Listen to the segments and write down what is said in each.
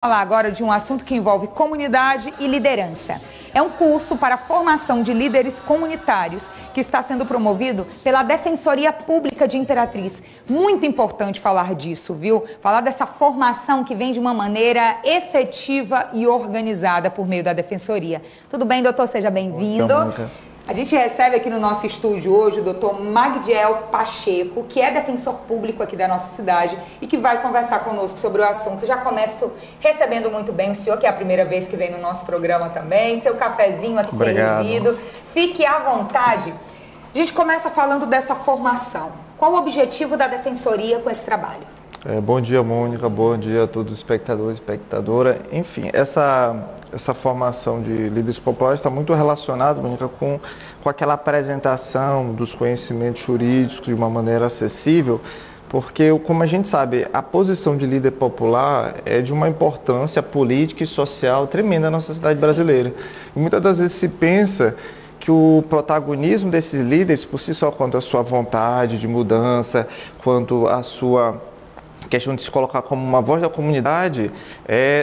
Falar agora de um assunto que envolve comunidade e liderança. É um curso para a formação de líderes comunitários que está sendo promovido pela Defensoria Pública de Imperatriz. Muito importante falar disso, viu? Falar dessa formação que vem de uma maneira efetiva e organizada por meio da Defensoria. Tudo bem, doutor? Seja bem-vindo. A gente recebe aqui no nosso estúdio hoje o doutor Magdiel Pacheco, que é defensor público aqui da nossa cidade e que vai conversar conosco sobre o assunto. Já começo recebendo muito bem o senhor, que é a primeira vez que vem no nosso programa também. Seu cafezinho aqui servido. Fique à vontade. A gente começa falando dessa formação. Qual o objetivo da Defensoria com esse trabalho? Bom dia, Mônica. Bom dia a todos os espectadores e espectadoras. Enfim, essa formação de líderes populares está muito relacionada, Mônica, com aquela apresentação dos conhecimentos jurídicos de uma maneira acessível, porque, como a gente sabe, a posição de líder popular é de uma importância política e social tremenda na sociedade brasileira. E muitas das vezes se pensa que o protagonismo desses líderes, por si só, quanto à sua vontade de mudança, quanto à sua questão de se colocar como uma voz da comunidade,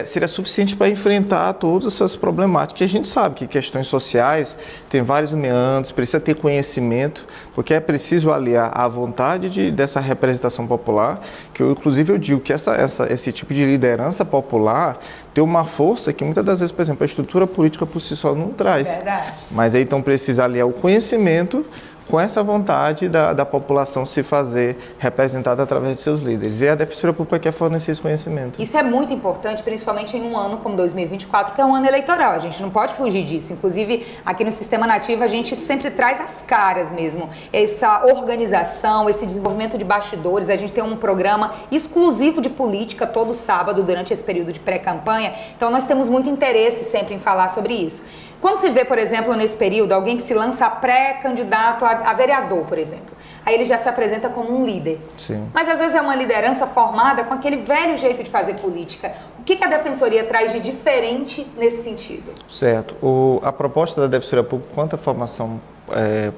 seria suficiente para enfrentar todas essas problemáticas. E a gente sabe que questões sociais têm vários meandros, precisa ter conhecimento, porque é preciso aliar a vontade dessa representação popular, que inclusive eu digo que esse tipo de liderança popular tem uma força que muitas das vezes, por exemplo, a estrutura política por si só não traz. Verdade. Mas aí então precisa aliar o conhecimento com essa vontade da população se fazer representada através de seus líderes. E a Defensoria Pública quer fornecer esse conhecimento. Isso é muito importante, principalmente em um ano como 2024, que é um ano eleitoral. A gente não pode fugir disso. Inclusive, aqui no Sistema Nativo, a gente sempre traz as caras mesmo. Essa organização, esse desenvolvimento de bastidores. A gente tem um programa exclusivo de política todo sábado durante esse período de pré-campanha. Então, nós temos muito interesse sempre em falar sobre isso. Quando se vê, por exemplo, nesse período, alguém que se lança pré-candidato a vereador, por exemplo, aí ele já se apresenta como um líder. Sim. Mas às vezes é uma liderança formada com aquele velho jeito de fazer política. O que a Defensoria traz de diferente nesse sentido? Certo. A proposta da Defensoria Pública quanto à formação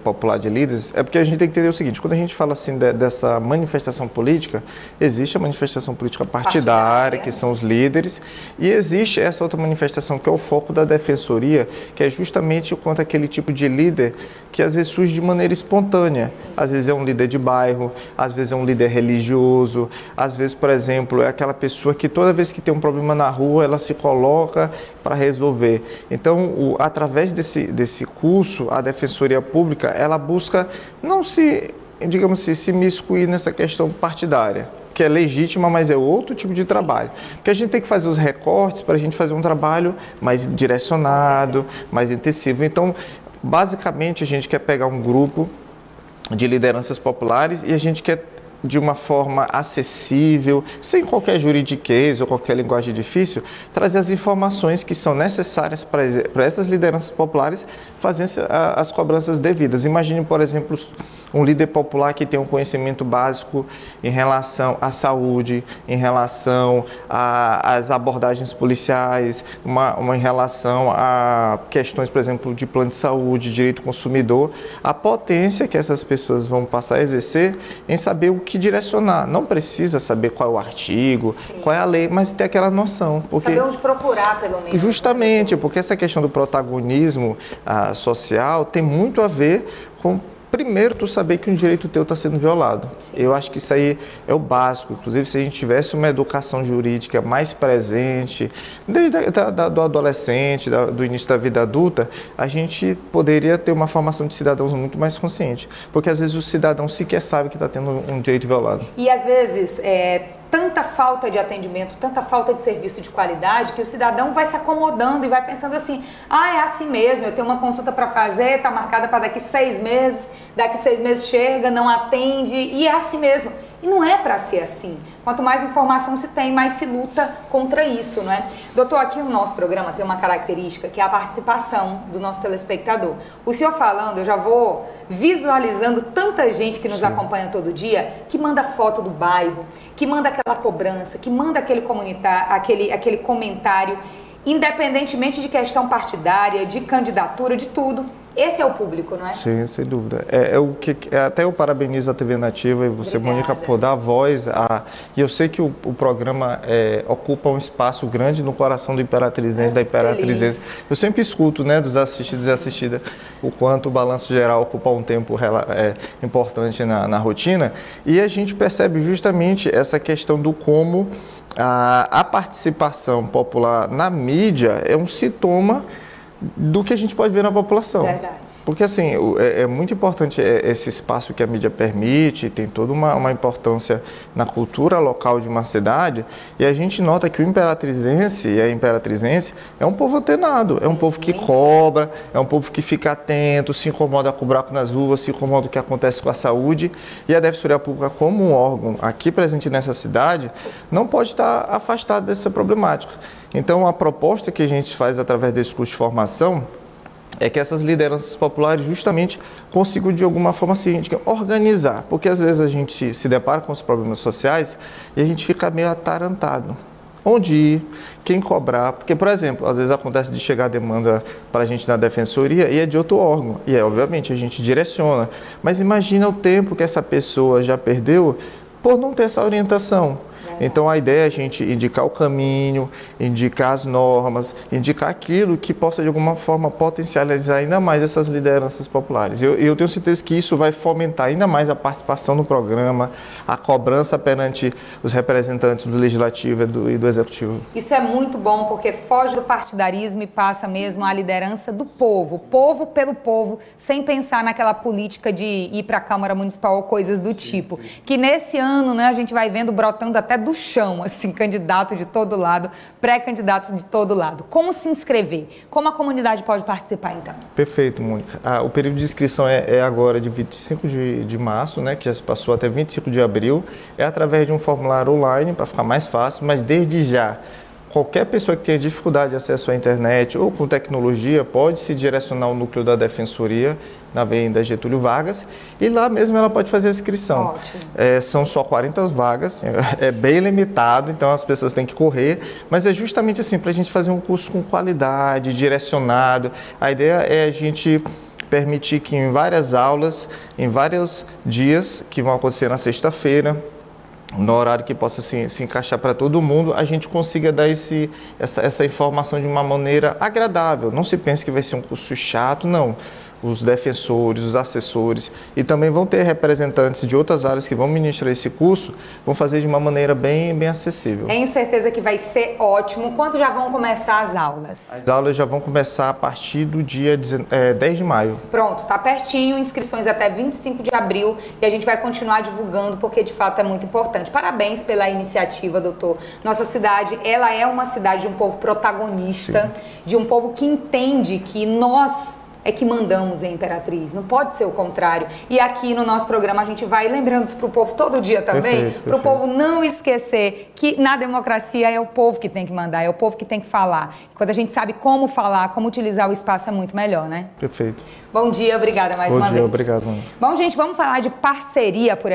popular de líderes é porque a gente tem que entender o seguinte: quando a gente fala assim dessa manifestação política, existe a manifestação política partidária, que são os líderes, e existe essa outra manifestação que é o foco da Defensoria, que é justamente quanto àquele tipo de líder que às vezes surge de maneira espontânea. Às vezes é um líder de bairro, às vezes é um líder religioso, às vezes, por exemplo, é aquela pessoa que toda vez que tem um problema na rua, ela se coloca para resolver. Então, através desse curso, a Defensoria Pública, ela busca não se imiscuir nessa questão partidária, que é legítima, mas é outro tipo de trabalho. Porque a gente tem que fazer os recortes para a gente fazer um trabalho mais direcionado, mais intensivo. Então, basicamente, a gente quer pegar um grupo de lideranças populares e a gente quer, de uma forma acessível, sem qualquer juridiquês ou qualquer linguagem difícil, trazer as informações que são necessárias para essas lideranças populares fazerem as cobranças devidas. Imagine, por exemplo, um líder popular que tem um conhecimento básico em relação à saúde, em relação às abordagens policiais, uma em relação a questões, por exemplo, de plano de saúde, direito do consumidor, a potência que essas pessoas vão passar a exercer em saber o que direcionar. Não precisa saber qual é o artigo, qual é a lei, mas ter aquela noção. Porque, saber onde procurar, pelo menos. Justamente, porque essa questão do protagonismo social tem muito a ver com, primeiro, tu saber que um direito teu está sendo violado. Sim. Eu acho que isso aí é o básico. Inclusive, se a gente tivesse uma educação jurídica mais presente, desde do adolescente, do início da vida adulta, a gente poderia ter uma formação de cidadãos muito mais consciente. Porque, às vezes, o cidadão sequer sabe que está tendo um direito violado. E, às vezes, tanta falta de atendimento, tanta falta de serviço de qualidade, que o cidadão vai se acomodando e vai pensando assim: é assim mesmo, eu tenho uma consulta para fazer, está marcada para daqui 6 meses, daqui 6 meses chega, não atende, e é assim mesmo. E não é para ser assim. Quanto mais informação se tem, mais se luta contra isso, não é? Doutor, aqui no nosso programa tem uma característica que é a participação do nosso telespectador. O senhor falando, eu já vou visualizando tanta gente que nos acompanha todo dia, que manda foto do bairro, que manda aquela cobrança, que manda aquele comentário, independentemente de questão partidária, de candidatura, de tudo. Esse é o público, não é? Sim, sem dúvida. Até eu parabenizo a TV Nativa e você, Mônica, por dar voz e eu sei que o programa ocupa um espaço grande no coração do imperatrizense, da imperatrizense. Eu sempre escuto, né, dos assistidos e assistidas, o quanto o balanço geral ocupa um tempo importante na rotina, e a gente percebe justamente essa questão do como a participação popular na mídia é um sintoma do que a gente pode ver na população. Verdade. Porque, assim, é muito importante esse espaço que a mídia permite, tem toda uma importância na cultura local de uma cidade, e a gente nota que o imperatrizense e a imperatrizense é um povo antenado, é um povo que cobra, é um povo que fica atento, se incomoda com o buraco nas ruas, se incomoda com o que acontece com a saúde, e a Defensoria Pública, como um órgão aqui presente nessa cidade, não pode estar afastado dessa problemática. Então, a proposta que a gente faz através desse curso de formação é que essas lideranças populares justamente consigam, de alguma forma, assim, organizar. Porque, às vezes, a gente se depara com os problemas sociais e a gente fica meio atarantado. Onde ir, quem cobrar. Porque, por exemplo, às vezes acontece de chegar a demanda para a gente na defensoria e é de outro órgão. E, obviamente, a gente direciona. Mas imagina o tempo que essa pessoa já perdeu por não ter essa orientação. Então, a ideia é a gente indicar o caminho, indicar as normas, indicar aquilo que possa, de alguma forma, potencializar ainda mais essas lideranças populares. Eu tenho certeza que isso vai fomentar ainda mais a participação no programa, a cobrança perante os representantes do Legislativo e do Executivo. Isso é muito bom, porque foge do partidarismo e passa mesmo à liderança do povo pelo povo, sem pensar naquela política de ir para a Câmara Municipal ou coisas do tipo. Sim. Que nesse ano, né, a gente vai vendo brotando até do chão, assim, candidato de todo lado, pré-candidato de todo lado. Como se inscrever? Como a comunidade pode participar, então? Perfeito, Mônica. O período de inscrição é agora de 25 de março, né, que já se passou até 25 de abril. É através de um formulário online, para ficar mais fácil, mas desde já, qualquer pessoa que tenha dificuldade de acesso à internet ou com tecnologia pode se direcionar ao núcleo da Defensoria, na Avenida Getúlio Vargas, e lá mesmo ela pode fazer a inscrição. Ótimo. São só 40 vagas, é bem limitado, então as pessoas têm que correr, mas é justamente assim, para a gente fazer um curso com qualidade, direcionado. A ideia é a gente permitir que em várias aulas, em vários dias, que vão acontecer na sexta-feira, no horário que possa se encaixar para todo mundo, a gente consiga dar essa informação de uma maneira agradável. Não se pense que vai ser um curso chato, não. Os defensores, os assessores, e também vão ter representantes de outras áreas que vão ministrar esse curso, vão fazer de uma maneira bem acessível. Tenho certeza que vai ser ótimo. Quando já vão começar as aulas? As aulas já vão começar a partir do dia 10 de maio. Pronto, tá pertinho, inscrições até 25 de abril, e a gente vai continuar divulgando, porque de fato é muito importante. Parabéns pela iniciativa, doutor. Nossa cidade, ela é uma cidade de um povo protagonista, sim, de um povo que entende que nós é que mandamos em Imperatriz, não pode ser o contrário. E aqui no nosso programa a gente vai lembrando isso para o povo todo dia também, para o povo não esquecer que na democracia é o povo que tem que mandar, é o povo que tem que falar. Quando a gente sabe como falar, como utilizar o espaço, é muito melhor, né? Perfeito. Bom dia, obrigada mais uma vez. Obrigado, mãe. Bom, gente, vamos falar de parceria por